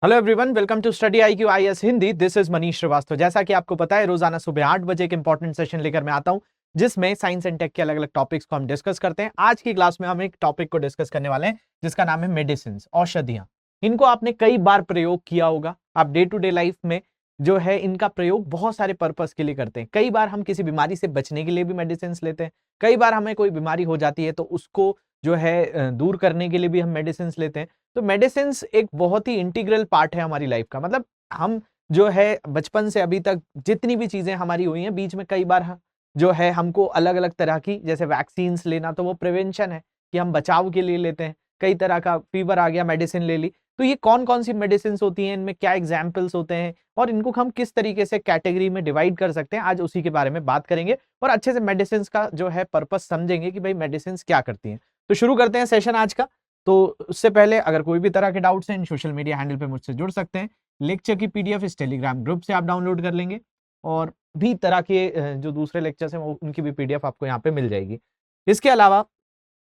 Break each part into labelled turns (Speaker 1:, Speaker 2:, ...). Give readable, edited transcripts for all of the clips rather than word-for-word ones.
Speaker 1: Hello everyone, welcome to study IQ IAS Hindi. This is Manish Shrivastava. जैसा कि आपको पता है, रोजाना सुबह 8 बजे एक इंपॉर्टेंट सेशन लेकर मैं आता हूं जिसमें साइंस एंड टेक के अलग अलग टॉपिक्स को हम डिस्कस करते हैं। आज की क्लास में हम एक टॉपिक को डिस्कस करने वाले हैं जिसका नाम है मेडिसिन, औषधियां। इनको आपने कई बार प्रयोग किया होगा। आप डे टू डे लाइफ में जो है इनका प्रयोग बहुत सारे पर्पस के लिए करते हैं। कई बार हम किसी बीमारी से बचने के लिए भी मेडिसिन लेते हैं। कई बार हमें कोई बीमारी हो जाती है तो उसको जो है दूर करने के लिए भी हम मेडिसिन लेते हैं। तो मेडिसिन्स एक बहुत ही इंटीग्रल पार्ट है हमारी लाइफ का। मतलब हम जो है बचपन से अभी तक जितनी भी चीजें हमारी हुई हैं, बीच में कई बार जो है हमको अलग अलग तरह की, जैसे वैक्सीन्स लेना तो वो प्रिवेंशन है कि हम बचाव के लिए लेते हैं। कई तरह का फीवर आ गया, मेडिसिन ले ली। तो ये कौन कौन सी मेडिसिन होती हैं, इनमें क्या एग्जाम्पल्स होते हैं और इनको हम किस तरीके से कैटेगरी में डिवाइड कर सकते हैं, आज उसी के बारे में बात करेंगे और अच्छे से मेडिसिन का जो है पर्पस समझेंगे कि भाई मेडिसिन क्या करती हैं। तो शुरू करते हैं सेशन आज का। तो उससे पहले अगर कोई भी तरह के डाउट्स हैं, इन सोशल मीडिया हैंडल पे मुझसे जुड़ सकते हैं। लेक्चर की PDF इस टेलीग्राम ग्रुप से आप डाउनलोड कर लेंगे और भी तरह के जो दूसरे लेक्चर्स हैं उनकी भी PDF आपको यहाँ पे मिल जाएगी। इसके अलावा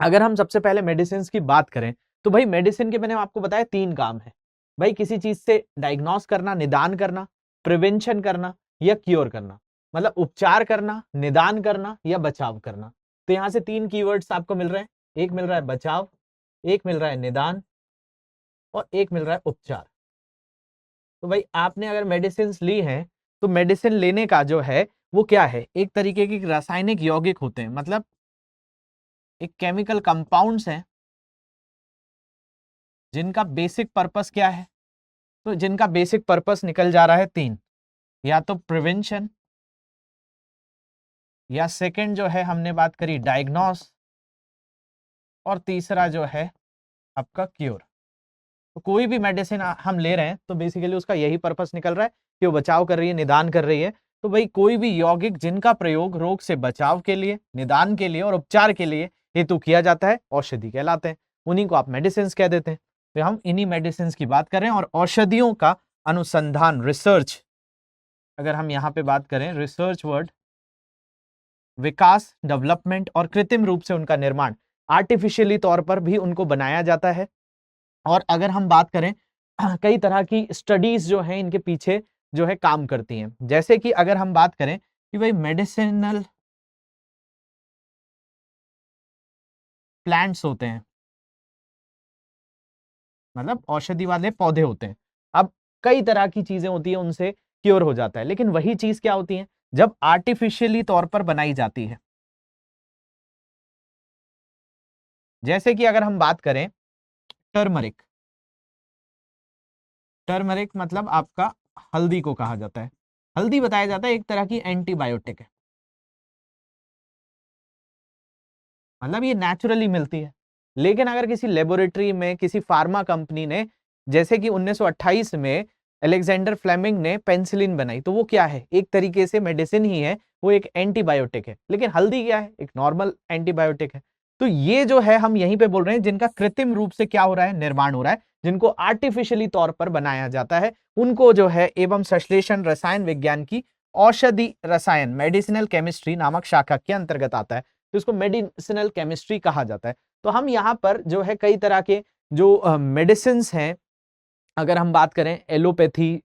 Speaker 1: अगर हम सबसे पहले मेडिसिन की बात करें तो भाई मेडिसिन के मैंने आपको बताया 3 काम है। भाई किसी चीज से डायग्नोस करना, निदान करना, प्रिवेंशन करना या क्योर करना। मतलब उपचार करना, निदान करना या बचाव करना। तो यहाँ से 3 कीवर्ड्स आपको मिल रहे हैं। एक मिल रहा है बचाव, एक मिल रहा है निदान और एक मिल रहा है उपचार। तो भाई आपने अगर मेडिसिन ली हैं तो मेडिसिन लेने का जो है वो क्या है, एक तरीके की रासायनिक यौगिक होते हैं। मतलब एक केमिकल कंपाउंड्स हैं जिनका बेसिक पर्पस क्या है। तो जिनका बेसिक पर्पस निकल जा रहा है 3, या तो प्रिवेंशन, या सेकंड जो है हमने बात करी डायग्नोस, और तीसरा जो है आपका क्योर। तो कोई भी मेडिसिन हम ले रहे हैं तो बेसिकली उसका यही पर्पस निकल रहा है कि वो बचाव कर रही है, निदान कर रही है। तो भाई कोई भी यौगिक जिनका प्रयोग रोग से बचाव के लिए, निदान के लिए और उपचार के लिए हेतु किया जाता है, औषधि कहलाते हैं। उन्हीं को आप मेडिसिन कह देते हैं। तो हम इन्हीं मेडिसिन की बात करें और औषधियों का अनुसंधान, रिसर्च, अगर हम यहाँ पे बात करें रिसर्च वर्ड, विकास, डेवलपमेंट और कृत्रिम रूप से उनका निर्माण, आर्टिफिशियली तौर पर भी उनको बनाया जाता है। और अगर हम बात करें कई तरह की स्टडीज जो हैं इनके पीछे जो है काम करती हैं। जैसे कि अगर हम बात करें कि भाई मेडिसिनल प्लांट्स होते हैं, मतलब औषधि वाले पौधे होते हैं। अब कई तरह की चीजें होती हैं, उनसे क्योर हो जाता है। लेकिन वही चीज क्या होती है जब आर्टिफिशियली तौर पर बनाई जाती है। जैसे कि अगर हम बात करें टर्मरिक, टर्मरिक मतलब आपका हल्दी को कहा जाता है। हल्दी बताया जाता है एक तरह की एंटीबायोटिक है। मतलब ये नेचुरली मिलती है। लेकिन अगर किसी लेबोरेटरी में किसी फार्मा कंपनी ने, जैसे कि 1928 में अलेक्जेंडर फ्लेमिंग ने पेनिसिलिन बनाई, तो वो क्या है, एक तरीके से मेडिसिन ही है, वो एक एंटीबायोटिक है। लेकिन हल्दी क्या है, एक नॉर्मल एंटीबायोटिक है। तो ये जो है हम यहीं पे बोल रहे हैं जिनका कृत्रिम रूप से क्या हो रहा है, निर्माण हो रहा है, जिनको आर्टिफिशियली तौर पर बनाया जाता है, उनको जो है एवं संश्लेषण रसायन विज्ञान की औषधि रसायन, मेडिसिनल केमिस्ट्री नामक शाखा के अंतर्गत आता है। तो इसको मेडिसिनल केमिस्ट्री कहा जाता है। तो हम यहाँ पर जो है कई तरह के जो मेडिसिन्स हैं, अगर हम बात करें एलोपैथी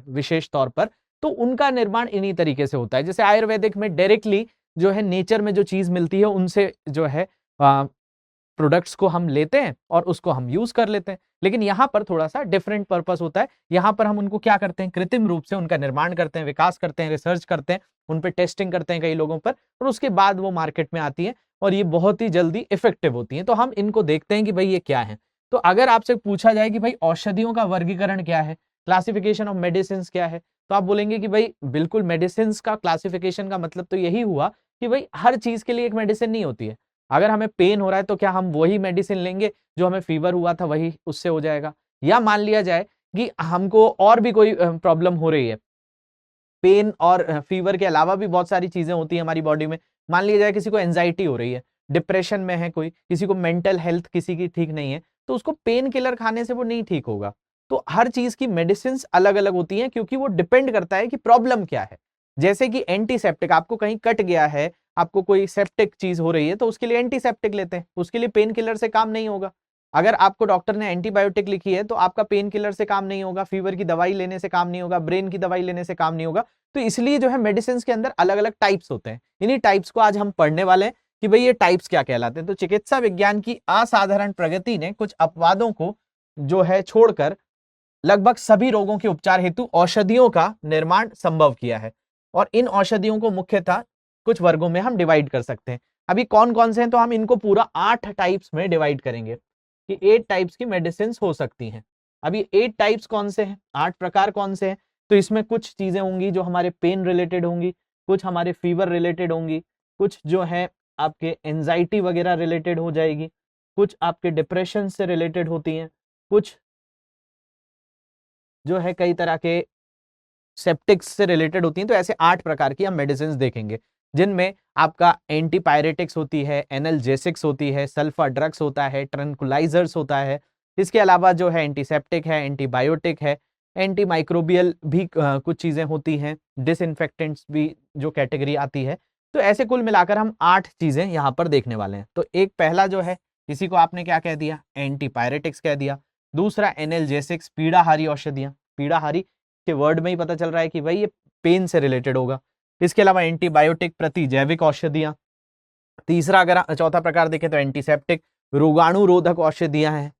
Speaker 1: विशेष तौर पर, तो उनका निर्माण इन्हीं तरीके से होता है। जैसे आयुर्वेदिक में डायरेक्टली जो है नेचर में जो चीज मिलती है उनसे जो है प्रोडक्ट्स को हम लेते हैं और उसको हम यूज कर लेते हैं। लेकिन यहाँ पर थोड़ा सा डिफरेंट पर्पस होता है। यहाँ पर हम उनको क्या करते हैं, कृत्रिम रूप से उनका निर्माण करते हैं, विकास करते हैं, रिसर्च करते हैं, उन पर टेस्टिंग करते हैं कई लोगों पर, और उसके बाद वो मार्केट में आती है और ये बहुत ही जल्दी इफेक्टिव होती है। तो हम इनको देखते हैं कि भाई ये क्या है। तो अगर आपसे पूछा जाए कि भाई औषधियों का वर्गीकरण क्या है, क्लासिफिकेशन ऑफ मेडिसिन क्या है, तो आप बोलेंगे कि भाई बिल्कुल मेडिसिन का क्लासिफिकेशन का मतलब तो यही हुआ कि भाई हर चीज के लिए एक मेडिसिन नहीं होती है। अगर हमें पेन हो रहा है तो क्या हम वही मेडिसिन लेंगे जो हमें फीवर हुआ था वही उससे हो जाएगा? या मान लिया जाए कि हमको और भी कोई प्रॉब्लम हो रही है, पेन और फीवर के अलावा भी बहुत सारी चीजें होती है हमारी बॉडी में। मान लिया जाए किसी को एंजाइटी हो रही है, डिप्रेशन में है कोई, किसी को मेंटल हेल्थ किसी की ठीक नहीं है, तो उसको पेन किलर खाने से वो नहीं ठीक होगा। तो हर चीज की मेडिसिन अलग अलग होती हैं क्योंकि वो डिपेंड करता है कि प्रॉब्लम क्या है। जैसे कि एंटीसेप्टिक, आपको कहीं कट गया है, आपको कोई सेप्टिक चीज हो रही है, तो उसके लिए एंटीसेप्टिक लेते हैं, उसके लिए पेन किलर से काम नहीं होगा। अगर आपको डॉक्टर ने एंटीबायोटिक लिखी है तो आपका पेन किलर से काम नहीं होगा, फीवर की दवाई लेने से काम नहीं होगा, ब्रेन की दवाई लेने से काम नहीं होगा। तो इसलिए जो है मेडिसिन के अंदर अलग अलग टाइप्स होते हैं। इन्हीं टाइप्स को आज हम पढ़ने वाले हैं कि भाई ये टाइप्स क्या कहलाते हैं। तो चिकित्सा विज्ञान की असाधारण प्रगति ने कुछ अपवादों को जो है छोड़कर लगभग सभी रोगों के उपचार हेतु औषधियों का निर्माण संभव किया है। और इन औषधियों को मुख्यतः कुछ वर्गों में हम डिवाइड कर सकते हैं। अभी कौन कौन से हैं, तो हम इनको पूरा 8 टाइप्स में डिवाइड करेंगे कि 8 टाइप्स की मेडिसिन हो सकती हैं। अभी 8 टाइप्स कौन से हैं, 8 प्रकार कौन से हैं, तो इसमें कुछ चीजें होंगी जो हमारे पेन रिलेटेड होंगी, कुछ हमारे फीवर रिलेटेड होंगी, कुछ जो है आपके एंजाइटी वगैरह रिलेटेड हो जाएगी, कुछ आपके डिप्रेशन से रिलेटेड होती हैं, कुछ जो है कई तरह के सेप्टिक्स से रिलेटेड होती हैं। तो ऐसे 8 प्रकार की हम मेडिसिन देखेंगे, जिनमें आपका एंटीपायरेटिक्स होती है, एनाल्जेसिक्स होती है, सल्फा ड्रग्स होता है, ट्रैंक्विलाइजर्स होता है। इसके अलावा जो है एंटीसेप्टिक है, एंटीबायोटिक है, एंटी माइक्रोबियल भी कुछ चीजें होती हैं, डिसइंफेक्टेंट्स भी जो कैटेगरी आती है। तो ऐसे कुल मिलाकर हम 8 चीजें यहाँ पर देखने वाले हैं। तो एक पहला जो है, इसी को आपने क्या कह दिया, एंटीपायरेटिक्स कह दिया। दूसरा एनाल्जेसिक्स, पीड़ाहारी औषधियां। पीड़ाहारी के वर्ड में ही पता चल रहा है कि भाई ये पेन से रिलेटेड होगा। इसके अलावा एंटीबायोटिक, प्रतिजैविक औषधियां। तीसरा अगर चौथा प्रकार देखें तो एंटीसेप्टिक, रोगाणु रोधक औषधियां हैं।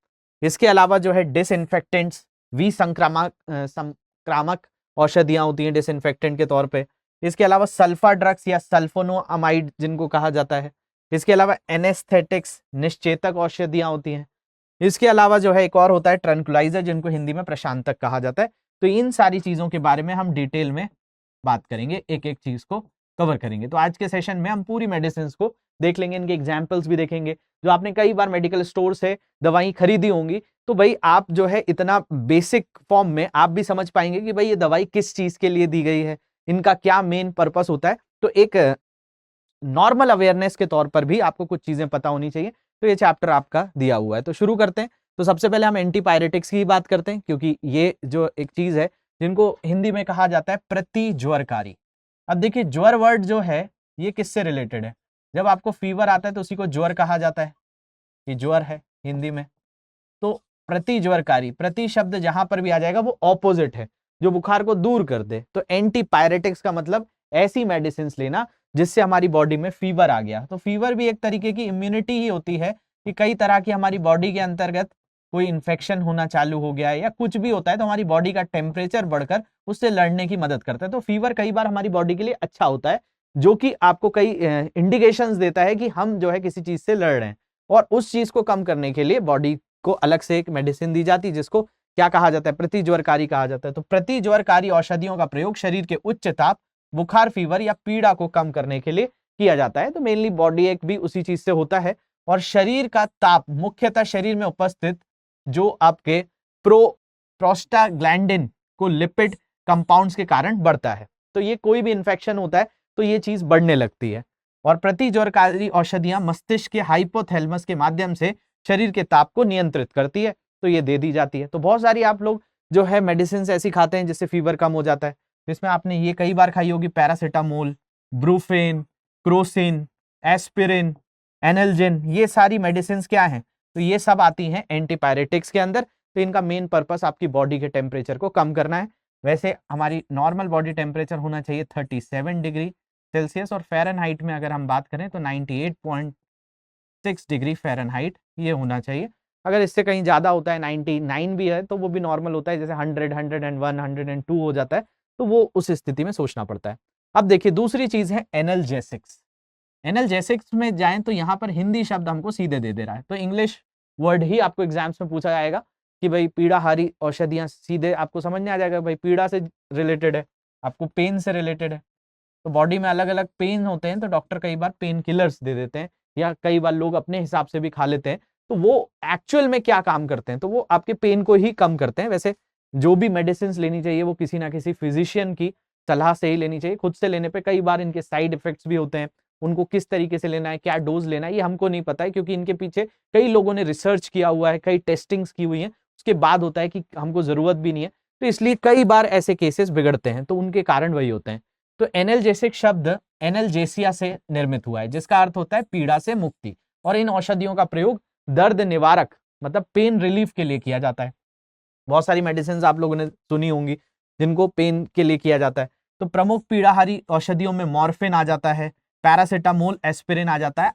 Speaker 1: इसके अलावा जो है डिसइंफेक्टेंट्स, संक्रामक औषधियां होती हैं डिसइंफेक्टेंट के तौर पे। इसके अलावा सल्फा ड्रग्स या सल्फोनामाइड जिनको कहा जाता है। इसके अलावा एनेस्थेटिक्स, निश्चेतक औषधियां होती हैं। इसके अलावा जो है एक और होता है ट्रैंक्विलाइजर, जिनको हिंदी में प्रशांतक कहा जाता है। तो इन सारी चीजों के बारे में हम डिटेल में बात करेंगे, एक एक चीज को कवर करेंगे। तो आज के सेशन में हम पूरी मेडिसिन को देख लेंगे, इनके एग्जाम्पल्स भी देखेंगे। जो आपने कई बार मेडिकल स्टोर से दवाई खरीदी होंगी, तो भाई आप जो है इतना बेसिक फॉर्म में आप भी समझ पाएंगे कि भाई ये दवाई किस चीज के लिए दी गई है, इनका क्या मेन पर्पस होता है। तो एक नॉर्मल अवेयरनेस के तौर पर भी आपको कुछ चीजें पता होनी चाहिए। तो ये चैप्टर आपका दिया हुआ है, तो शुरू करते हैं। तो सबसे पहले हम एंटीपायरेटिक्स की बात करते हैं, क्योंकि ये जो एक चीज है जिनको हिंदी में कहा जाता है प्रतिज्वरकारी। अब देखिए ज्वर वर्ड जो है ये किससे रिलेटेड है। जब आपको फीवर आता है तो उसी को ज्वर कहा जाता है, कि ज्वर है हिंदी में। तो प्रतिज्वरकारी, प्रति शब्द जहां पर भी आ जाएगा वो ऑपोजिट है, जो बुखार को दूर कर दे। तो एंटीपायरेटिक्स का मतलब ऐसी मेडिसिन लेना जिससे हमारी बॉडी में फीवर आ गया। तो फीवर भी एक तरीके की इम्यूनिटी ही होती है, कि कई तरह की हमारी बॉडी के अंतर्गत कोई इन्फेक्शन होना चालू हो गया है या कुछ भी होता है, तो हमारी बॉडी का टेम्परेचर बढ़कर उससे लड़ने की मदद करता है। तो फीवर कई बार हमारी बॉडी के लिए अच्छा होता है, जो कि आपको कई इंडिकेशंस देता है कि हम जो है किसी चीज से लड़ रहे हैं। और उस चीज को कम करने के लिए बॉडी को अलग से एक मेडिसिन दी जाती है, जिसको क्या कहा जाता है, प्रतिज्वरकारी कहा जाता है। तो प्रतिज्वरकारी औषधियों का प्रयोग शरीर के उच्च ताप, बुखार, फीवर या पीड़ा को कम करने के लिए किया जाता है। तो मेनली बॉडी एक भी उसी चीज से होता है। और शरीर का ताप मुख्यतः शरीर में उपस्थित जो आपके प्रोस्टाग्लैंडिन को लिपिड कंपाउंड्स के कारण बढ़ता है। तो ये कोई भी इंफेक्शन होता है तो ये चीज बढ़ने लगती है। और प्रतिज्वरकारी औषधियां मस्तिष्क के हाइपोथैलेमस के माध्यम से शरीर के ताप को नियंत्रित करती है, तो ये दे दी जाती है। तो बहुत सारी आप लोग जो है मेडिसिन ऐसी खाते हैं जिससे फीवर कम हो जाता है। तो इसमें आपने ये कई बार खाई होगी, पैरासीटामोल, ब्रूफेन, क्रोसिन, एस्पिरिन, एनल्जिन। ये सारी मेडिसिन क्या हैं, तो ये सब आती हैं एंटीपायरेटिक्स के अंदर। तो इनका मेन पर्पस आपकी बॉडी के टेम्परेचर को कम करना है। वैसे हमारी नॉर्मल बॉडी टेम्परेचर होना चाहिए 37 डिग्री सेल्सियस, और फ़ारेनहाइट में अगर हम बात करें तो 98.6 डिग्री फ़ारेनहाइट ये होना चाहिए। अगर इससे कहीं ज़्यादा होता है, 99 भी है, तो वो भी नॉर्मल होता है। जैसे 100, 101, 102 हो जाता है, तो वो उस स्थिति में सोचना पड़ता है। अब देखिए दूसरी चीज़ है एनाल्जेसिक्स। एनाल्जेसिक्स में जाएं तो यहाँ पर हिंदी शब्द हमको सीधे दे रहा है, तो इंग्लिश वर्ड ही आपको एग्जाम्स में पूछा जाएगा कि भाई पीड़ाहारी औषधियां, सीधे आपको समझ में आ जाएगा भाई पीड़ा से रिलेटेड है, आपको पेन से रिलेटेड है। तो बॉडी में अलग अलग पेन होते हैं, तो डॉक्टर कई बार पेन किलर्स दे देते हैं, या कई बार लोग अपने हिसाब से भी खा लेते हैं। तो वो एक्चुअल में क्या काम करते हैं, तो वो आपके पेन को ही कम करते हैं। वैसे जो भी मेडिसिन लेनी चाहिए वो किसी ना किसी फिजिशियन की सलाह से ही लेनी चाहिए। खुद से लेने पे कई बार इनके साइड इफेक्ट्स भी होते हैं, उनको किस तरीके से लेना है, क्या डोज लेना है, ये हमको नहीं पता है, क्योंकि इनके पीछे कई लोगों ने रिसर्च किया हुआ है, कई टेस्टिंग्स की हुई हैं, उसके बाद होता है कि हमको जरूरत भी नहीं है। तो इसलिए कई बार ऐसे केसेस बिगड़ते हैं, तो उनके कारण वही होते हैं। तो एनाल्जेसिक शब्द एनाल्जेसिया से निर्मित हुआ है, जिसका अर्थ होता है पीड़ा से मुक्ति। और इन औषधियों का प्रयोग दर्द निवारक मतलब पेन रिलीफ के लिए किया जाता है। बहुत सारी मेडिसिन आप लोगों ने सुनी होंगी जिनको पेन के लिए किया जाता है। तो प्रमुख पीड़ाहारी औषधियों में मॉर्फिन आ जाता है, पैरासिटामोल, एस्पिरिन आ जाता है,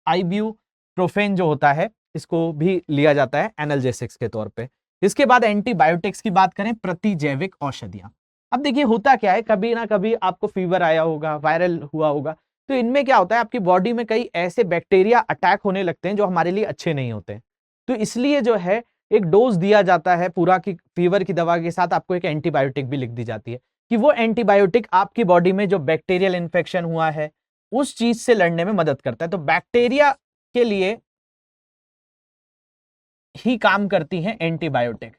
Speaker 1: आइब्यूप्रोफेन जो होता है इसको भी लिया जाता है एनाल्जेसिक्स के तौर पे। इसके बाद एंटीबायोटिक्स की बात करें, प्रतिजैविक औषधियां। अब देखिए होता क्या है, कभी ना कभी आपको फीवर आया होगा, वायरल हुआ होगा, तो इनमें क्या होता है आपकी बॉडी में कई ऐसे बैक्टीरिया अटैक होने लगते हैं जो हमारे लिए अच्छे नहीं होते। तो इसलिए जो है एक डोज दिया जाता है पूरा की फीवर की दवा के साथ आपको एक एंटीबायोटिक भी लिख दी जाती है कि वो एंटीबायोटिक आपकी बॉडी में जो बैक्टीरियल इन्फेक्शन हुआ है उस चीज से लड़ने में मदद करता है। तो बैक्टीरिया के लिए ही काम करती है एंटीबायोटिक।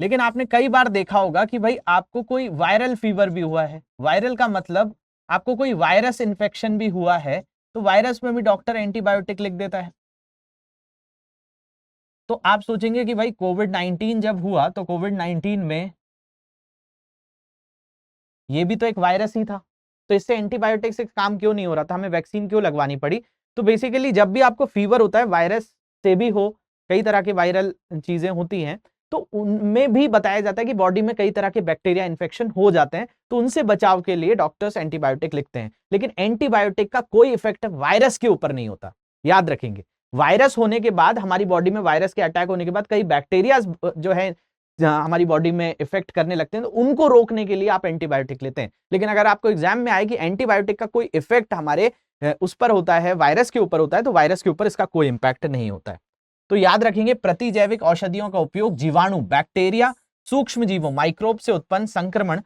Speaker 1: लेकिन आपने कई बार देखा होगा कि भाई आपको कोई वायरल फीवर भी हुआ है, वायरल का मतलब आपको कोई वायरस इन्फेक्शन भी हुआ है, तो वायरस में भी डॉक्टर एंटीबायोटिक लिख देता है। तो आप सोचेंगे कि भाई कोविड-19 जब हुआ तो कोविड-19 में ये भी तो एक वायरस ही था, तो इससे एंटीबायोटिक से काम क्यों नहीं हो रहा था, हमें वैक्सीन क्यों लगवानी पड़ी? तो बेसिकली जब भी आपको फीवर होता है, वायरस से भी हो, कई तरह के वायरल चीजें होती हैं, तो उनमें भी बताया जाता है कि बॉडी में कई तरह के बैक्टीरिया इन्फेक्शन हो जाते हैं, तो उनसे बचाव के लिए डॉक्टर्स एंटीबायोटिक लिखते हैं। लेकिन एंटीबायोटिक का कोई इफेक्ट वायरस के ऊपर नहीं होता, याद रखेंगे। वायरस होने के बाद, हमारी बॉडी में वायरस के अटैक होने के बाद कई बैक्टीरिया जो है हमारी बॉडी में इफेक्ट करने लगते हैं, तो उनको रोकने के लिए आप एंटीबायोटिक लेते हैं। लेकिन अगर आपको एग्जाम में आए कि एंटीबायोटिक का कोई इफेक्ट हमारे उस पर होता है, वायरस के ऊपर होता है, तो वायरस के ऊपर इसका कोई इंपैक्ट नहीं होता है। तो याद रखेंगे, प्रतिजैविक औषधियों का उपयोग जीवाणु, बैक्टीरिया, सूक्ष्म जीवों, माइक्रोब से उत्पन्न संक्रमण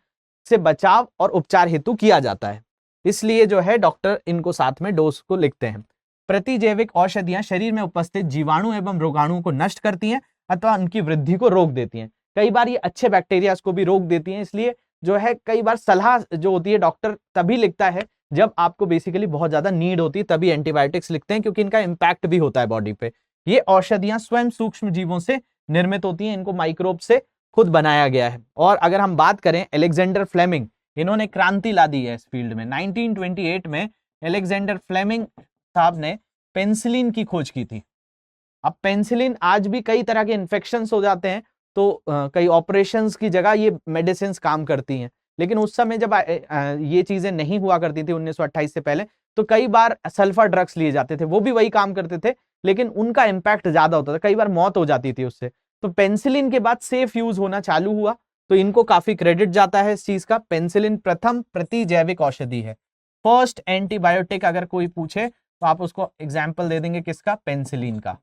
Speaker 1: से बचाव और उपचार हेतु किया जाता है। इसलिए जो है डॉक्टर इनको साथ में डोज को लिखते हैं। प्रतिजैविक औषधियां शरीर में उपस्थित जीवाणु एवं रोगाणुओं को नष्ट करती हैं अथवा उनकी वृद्धि को रोक देती हैं। कई बार ये अच्छे बैक्टीरिया को भी रोक देती हैं, इसलिए जो है कई बार सलाह जो होती है डॉक्टर तभी लिखता है जब आपको बेसिकली बहुत ज्यादा नीड होती है, तभी एंटीबायोटिक्स लिखते हैं, क्योंकि इनका इंपैक्ट भी होता है बॉडी पे। ये औषधियां स्वयं सूक्ष्म जीवों से निर्मित होती हैं, इनको माइक्रोब से खुद बनाया गया है। और अगर हम बात करें अलेक्जेंडर फ्लेमिंग, इन्होंने क्रांति ला दी है इस फील्ड में। 1928 में अलेक्जेंडर फ्लेमिंग साहब ने पेनिसिलिन की खोज की थी। अब पेनिसिलिन आज भी कई तरह के इन्फेक्शंस हो जाते हैं, तो कई ऑपरेशंस की जगह ये मेडिसिन काम करती हैं। लेकिन उस समय जब ये चीजें नहीं हुआ करती थी 1928 से पहले, तो कई बार सल्फर ड्रग्स लिए जाते थे, वो भी वही काम करते थे, लेकिन उनका इंपैक्ट ज्यादा होता था, कई बार मौत हो जाती थी उससे। तो पेनिसिलिन के बाद सेफ यूज होना चालू हुआ, तो इनको काफी क्रेडिट जाता है इस चीज का। पेनिसिलिन प्रथम प्रतिजैविक औषधि है, फर्स्ट एंटीबायोटिक। अगर कोई पूछे तो आप उसको एग्जाम्पल दे देंगे किसका, पेनिसिलिन का।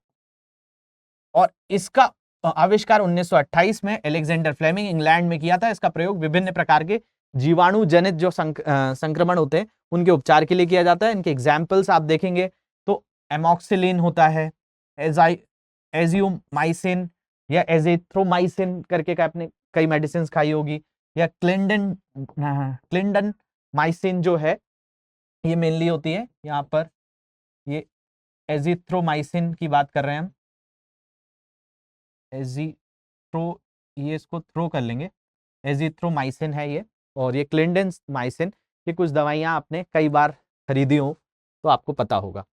Speaker 1: और इसका आविष्कार 1928 में अलेक्जेंडर फ्लेमिंग इंग्लैंड में किया था। इसका प्रयोग विभिन्न प्रकार के जीवाणु जनित जो संक्रमण होते हैं उनके उपचार के लिए किया जाता है। इनके एग्जाम्पल्स आप देखेंगे तो एमॉक्सिलिन होता है, एजियोमाइसिन या एजिथ्रोमाइसिन करके का आपने कई मेडिसिन खाई होगी, या क्लिंडन माइसिन जो है ये मेनली होती है यहाँ पर, ये एजिथ्रोमाइसिन की बात कर रहे हैं हम, एजिथ्रो, ये इसको थ्रो कर लेंगे, एजिथ्रोमाइसिन है ये। और ये क्लिंडेनमाइसिन, ये कुछ दवाइयाँ आपने कई बार खरीदी हो तो आपको पता होगा।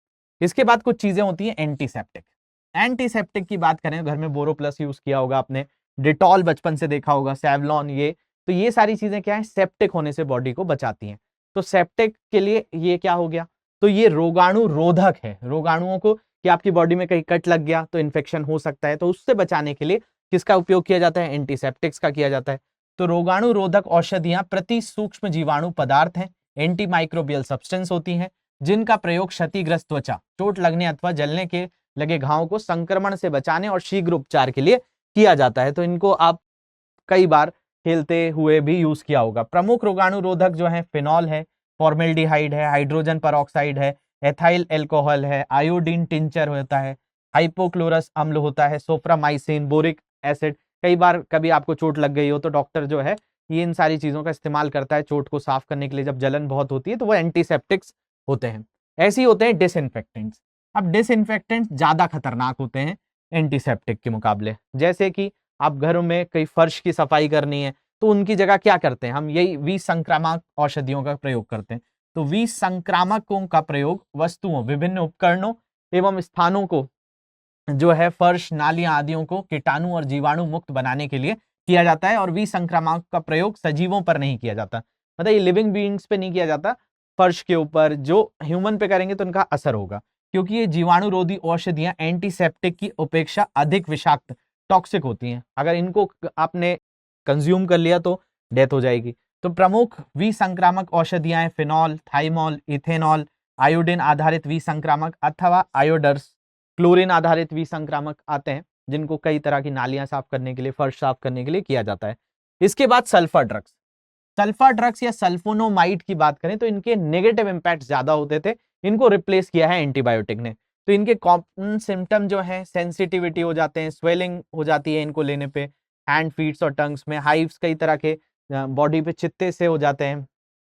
Speaker 1: इसके बाद कुछ चीजें होती हैं एंटीसेप्टिक। एंटीसेप्टिक की बात करें, घर में बोरोप्लस यूज किया होगा आपने, डिटॉल बचपन से देखा होगा, सेवलॉन, ये तो ये सारी चीजें क्या है, सेप्टिक होने से बॉडी को बचाती हैं। तो सेप्टिक के लिए ये क्या हो गया, तो ये रोगाणु रोधक है। रोगाणुओं को कि आपकी बॉडी में कहीं कट लग गया तो इन्फेक्शन हो सकता है, तो उससे बचाने के लिए किसका उपयोग किया जाता है, एंटीसेप्टिक्स का किया जाता है। तो रोगाणु रोधक औषधियां प्रति सूक्ष्म जीवाणु पदार्थ हैं, एंटीमाइक्रोबियल सब्सटेंस होती हैं, जिनका प्रयोग क्षतिग्रस्त त्वचा, चोट लगने अथवा जलने के लगे घावों को संक्रमण से बचाने और शीघ्र उपचार के लिए किया जाता है। तो इनको आप कई बार खेलते हुए भी यूज किया होगा। प्रमुख रोगाणु रोधक जो है फिनॉल है, फॉर्मेल्डिहाइड है, हाइड्रोजन परऑक्साइड है, एथाइल एल्कोहल है, आयोडीन टिंचर होता है, हाइपोक्लोरस अम्ल होता है, सोफ्रामाइसिन, बोरिक एसिड। कई बार कभी आपको चोट लग गई हो तो डॉक्टर जो है ये इन सारी चीजों का इस्तेमाल करता है चोट को साफ करने के लिए, जब जलन बहुत होती है तो वो एंटीसेप्टिक्स होते हैं। ऐसे ही होते हैं डिसइंफेक्टेंट्स। अब डिसइंफेक्टेंट्स ज्यादा खतरनाक होते हैं एंटीसेप्टिक के मुकाबले। जैसे कि आप घरों में कई फर्श की सफाई करनी है तो उनकी जगह क्या करते हैं हम, यही विसंक्रामक औषधियों का प्रयोग करते हैं। तो विसंक्रामकों का प्रयोग वस्तुओं, विभिन्न उपकरणों एवं स्थानों को जो है फर्श, नालियां आदियों को कीटाणु और जीवाणु मुक्त बनाने के लिए किया जाता है। और विसंक्रामक का प्रयोग सजीवों पर नहीं किया जाता, मतलब ये लिविंग बीइंग्स पे नहीं किया जाता, फर्श के ऊपर। जो ह्यूमन पे करेंगे तो उनका असर होगा, क्योंकि ये जीवाणुरोधी औषधियां एंटीसेप्टिक की अपेक्षा अधिक विषाक्त, टॉक्सिक होती हैं। अगर इनको आपने कंज्यूम कर लिया तो डेथ हो जाएगी। तो प्रमुख विसंक्रामक औषधियां हैं फिनॉल, थाइमोल, इथेनॉल, आयोडीन आधारित विसंक्रामक अथवा आयोडर्स, क्लोरीन आधारित विसंक्रामक आते हैं, जिनको कई तरह की नालियां साफ करने के लिए, फर्श साफ करने के लिए किया जाता है। इसके बाद सल्फर ड्रग्स। सल्फर ड्रग्स या सल्फोनोमाइड की बात करें तो इनके नेगेटिव इंपैक्ट ज्यादा होते थे, इनको रिप्लेस किया है एंटीबायोटिक ने। तो इनके कॉमन सिम्टम जो है सेंसिटिविटी हो जाते हैं, स्वेलिंग हो जाती है इनको लेने पे, हैंड, फीट्स और टंग्स में, हाइव्स कई तरह के बॉडी पे चित्ते से हो जाते हैं।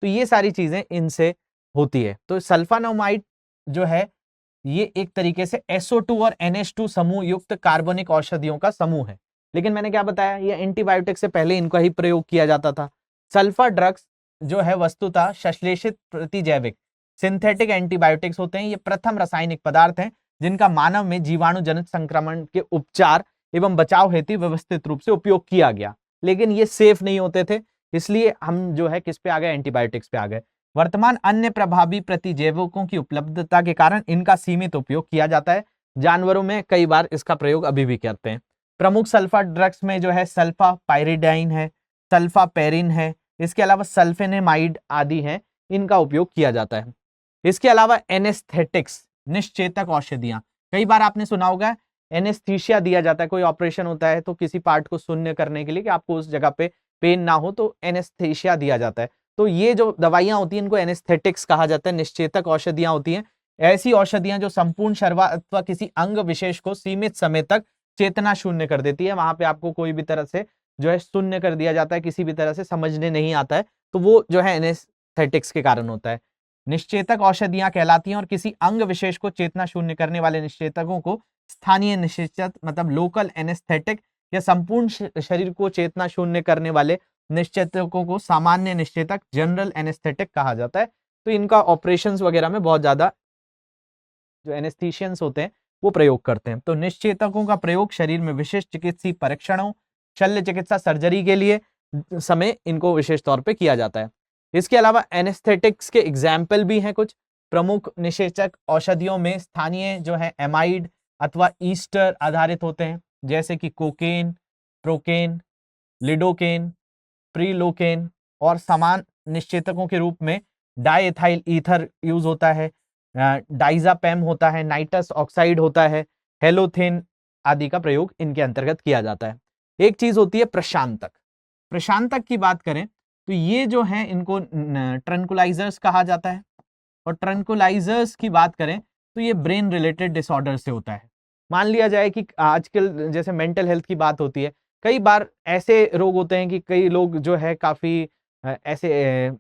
Speaker 1: तो ये सारी चीजें इनसे होती है। तो सल्फोनामाइड जो है ये एक तरीके से SO2 और NH2 समूह युक्त कार्बनिक औषधियों का समूह है। लेकिन मैंने क्या बताया, ये एंटीबायोटिक से पहले इनका ही प्रयोग किया जाता था। सल्फर ड्रग्स जो है वस्तुतः संश्लेषित प्रतिजैविक सिंथेटिक एंटीबायोटिक्स होते हैं। ये प्रथम रासायनिक पदार्थ हैं जिनका मानव में जीवाणु जनित संक्रमण के उपचार एवं बचाव हेतु व्यवस्थित रूप से उपयोग किया गया। लेकिन ये सेफ नहीं होते थे, इसलिए हम जो है किस पे आ गए, एंटीबायोटिक्स पे आ गए। वर्तमान अन्य प्रभावी प्रतिजैविकों की उपलब्धता के कारण इनका सीमित उपयोग किया जाता है। जानवरों में कई बार इसका प्रयोग अभी भी करते हैं। प्रमुख सल्फर ड्रग्स में जो है सल्फा पायरिडाइन है, सल्फापेरिन है, इसके अलावा सल्फेनेमाइड आदि हैं, इनका उपयोग किया जाता है। इसके अलावा एनेस्थेटिक्स, निश्चेतक औषधियां, कई बार आपने सुना होगा एनेस्थीसिया दिया जाता है, कोई ऑपरेशन होता है तो किसी पार्ट को शून्य करने के लिए कि आपको उस जगह पे पेन ना हो, तो एनेस्थीसिया दिया जाता है। तो ये जो दवाइयां होती हैं इनको एनेस्थेटिक्स कहा जाता है, निश्चेतक औषधियां होती हैं। ऐसी औषधियां जो संपूर्ण शर्वा अथवा किसी अंग विशेष को सीमित समय तक चेतना शून्य कर देती है। वहां पे आपको कोई भी तरह से जो है शून्य कर दिया जाता है, किसी भी तरह से समझने नहीं आता है, तो वो जो है एनेस्थेटिक्स के कारण होता है। निश्चेतक औषधियां कहलाती हैं और किसी अंग विशेष को चेतना शून्य करने वाले निश्चेतकों को स्थानीय निश्चेतक मतलब लोकल एनेस्थेटिक या संपूर्ण शरीर को चेतना शून्य करने वाले निश्चेतकों को सामान्य निश्चेतक जनरल एनेस्थेटिक कहा जाता है। तो इनका ऑपरेशंस वगैरह में बहुत ज्यादा जो एनेस्थीशियंस होते हैं वो प्रयोग करते हैं। तो निश्चेतकों का प्रयोग शरीर में विशिष्ट चिकित्सीय परीक्षणों, शल्य चिकित्सा, सर्जरी के लिए समय इनको विशेष तौर पे किया जाता है। इसके अलावा एनेस्थेटिक्स के एग्जाम्पल भी हैं कुछ। प्रमुख निषेचक औषधियों में स्थानीय जो है एमाइड अथवा ईस्टर आधारित होते हैं, जैसे कि कोकेन, प्रोकेन, लिडोकेन, प्रीलोकेन, और समान निश्चेतकों के रूप में डाइएथाइल ईथर यूज होता है, डाइजापेम होता है, नाइट्रस ऑक्साइड होता है, हेलोथेन आदि का प्रयोग इनके अंतर्गत किया जाता है। एक चीज होती है प्रशांतक। प्रशांतक की बात करें तो ये जो है इनको ट्रंकुलाइजर्स कहा जाता है। और ट्रंकुलाइजर्स की बात करें तो ये ब्रेन रिलेटेड डिसऑर्डर से होता है। मान लिया जाए कि आजकल जैसे मेंटल हेल्थ की बात होती है, कई बार ऐसे रोग होते हैं कि कई लोग जो है काफी ऐसे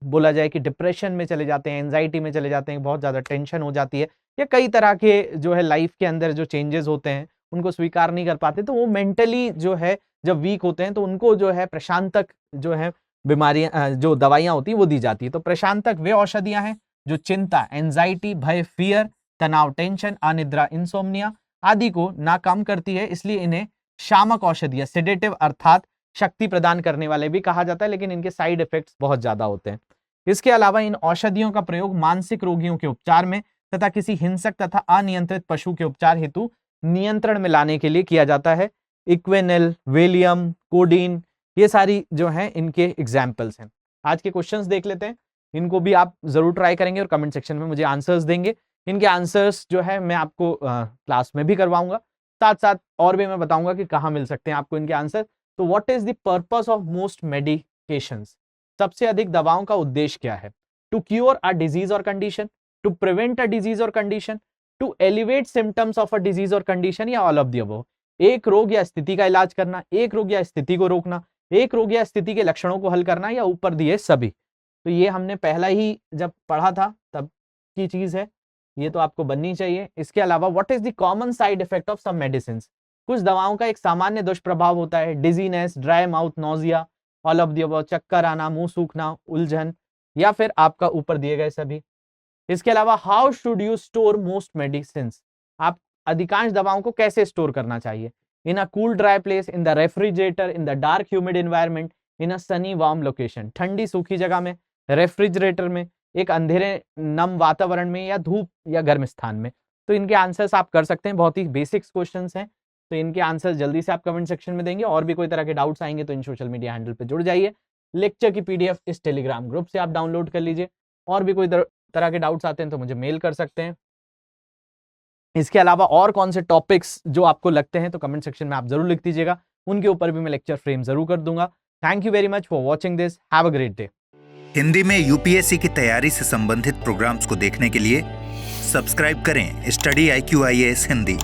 Speaker 1: बोला जाए कि डिप्रेशन में चले जाते हैं, एंजाइटी में चले जाते हैं, बहुत ज्यादा टेंशन हो जाती है, या कई तरह के जो है लाइफ के अंदर जो चेंजेस होते हैं उनको स्वीकार नहीं कर पाते, तो वो मेंटली जो है जब वीक होते हैं तो उनको जो है प्रशांतक जो है बीमारियां जो दवाइयां होती है वो दी जाती है। तो प्रशांतक वे औषधियां हैं जो चिंता, एंजाइटी, भय, फियर, तनाव, टेंशन, अनिद्रा, इंसोम्निया आदि को नाकाम करती है, इसलिए इन्हें शामक औषधियां, सेडेटिव अर्थात शक्ति प्रदान करने वाले भी कहा जाता है, लेकिन इनके साइड इफेक्ट्स बहुत ज्यादा होते हैं। इसके अलावा इन औषधियों का प्रयोग मानसिक रोगियों के उपचार में तथा किसी हिंसक तथा अनियंत्रित पशु के उपचार हेतु नियंत्रण में लाने के लिए किया जाता है। इक्वेनेल, वेलियम, कोडीन, ये सारी जो है इनके एग्जाम्पल्स हैं। आज के क्वेश्चंस देख लेते हैं, इनको भी आप जरूर ट्राई करेंगे और कमेंट सेक्शन में मुझे आंसर्स देंगे। इनके आंसर्स जो है मैं आपको क्लास में भी करवाऊंगा, साथ साथ और भी मैं बताऊंगा कि कहाँ मिल सकते हैं आपको इनके आंसर। तो what is the purpose of most medications, सबसे अधिक दवाओं का उद्देश्य क्या है? टू क्योर अ डिजीज और condition, to prevent a disease और condition, to alleviate symptoms of a disease और कंडीशन, या ऑल ऑफ द अबव। एक रोग या स्थिति का इलाज करना, एक रोग या स्थिति को रोकना, एक रोग या स्थिति के लक्षणों को हल करना, या ऊपर दिए सभी। तो ये हमने पहला ही जब पढ़ा था तब की चीज है, ये तो आपको बननी चाहिए। इसके अलावा what is the common side effect of some medicine, कुछ दवाओं का एक सामान्य दुष्प्रभाव होता है, dizziness, dry mouth, nausea, all of the above, चक्कर आना, मुंह सूखना, उलझन, या फिर आपका ऊपर दिए गए सभी। इसके अलावा how should you store most medicine, आप अधिकांश दवाओं को कैसे स्टोर करना चाहिए, in a cool dry place, in the refrigerator, in the dark humid environment, in a sunny warm location, ठंडी सूखी जगह में, रेफ्रिजरेटर में, एक अंधेरे नम वातावरण में, या धूप या गर्म स्थान में। तो इनके आंसर्स आप कर सकते हैं, बहुत ही बेसिक्स क्वेश्चंस हैं, तो इनके आंसर्स जल्दी से आप कमेंट सेक्शन में देंगे। और भी कोई तरह के डाउट्स आएंगे तो इन सोशल मीडिया हैंडल पे जुड़ जाइए। लेक्चर की पीडीएफ इस टेलीग्राम ग्रुप से आप डाउनलोड कर लीजिए। और भी कोई तरह के डाउट्स आते हैं तो मुझे मेल कर सकते हैं। इसके अलावा और कौन से टॉपिक्स जो आपको लगते हैं तो कमेंट सेक्शन में आप जरूर लिख दीजिएगा, उनके ऊपर भी मैं लेक्चर फ्रेम जरूर कर दूंगा। Thank you very much for watching this, have a great day.
Speaker 2: Hindi में यूपीएससी की तैयारी से संबंधित प्रोग्राम्स को देखने के लिए सब्सक्राइब करें स्टडी IQ IAS हिंदी।